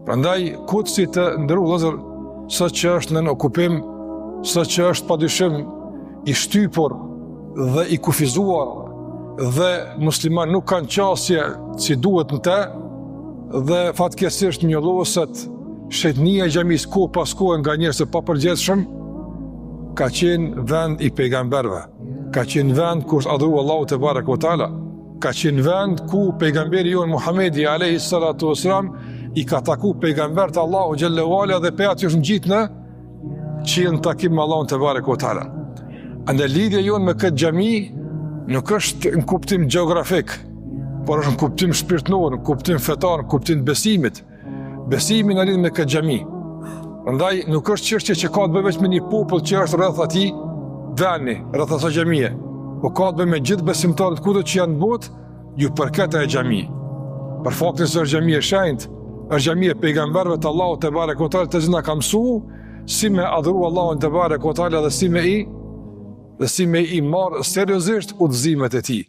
Prandaj, Kutsi të nderuar vëllezër, sot që është në okupim, sot që është padyshim i shtypur dhe i kufizuar dhe musliman nuk kanë qasje si duhet në te, dhe fatkeqësisht njolloset shetnia e xhamisë kohë pas kohë nga njerëz të papërgjithshëm, ka qenë vend i pejgamberëve, ka qenë vend ku është adhuru Allahu te barek ve taala, ka qenë vend ku pejgamberi jon Muhamedi alayhi salatu wasalam i ka taku pejgambert Allahu xhallahu ala dhe pe aty është ngjitë në qiell takim me Allahun te barek ve taala. Andaj lidhja jon me këtë xhami nuk është në kuptim gjeografik, por është në kuptim shpirtëror, në kuptim fetar, në kuptim besimit. Besimi në lidhje me këtë xhami. Prandaj nuk është çështje që ka të bëjë vetëm me një popull që është rreth atij vani, rreth asaj xhamie, por ka të bëjë me gjithë besimtarët kudo që janë në botë, ju përket ajo xhami. Për faktin se është xhami e shenjtë, është xhami e pejgamberëve të Allahut te barek ve teala, të cilën ka mësuar si me adhuru Allahun te barek ve teala dhe si me i marr seriozisht udhëzimet e tij.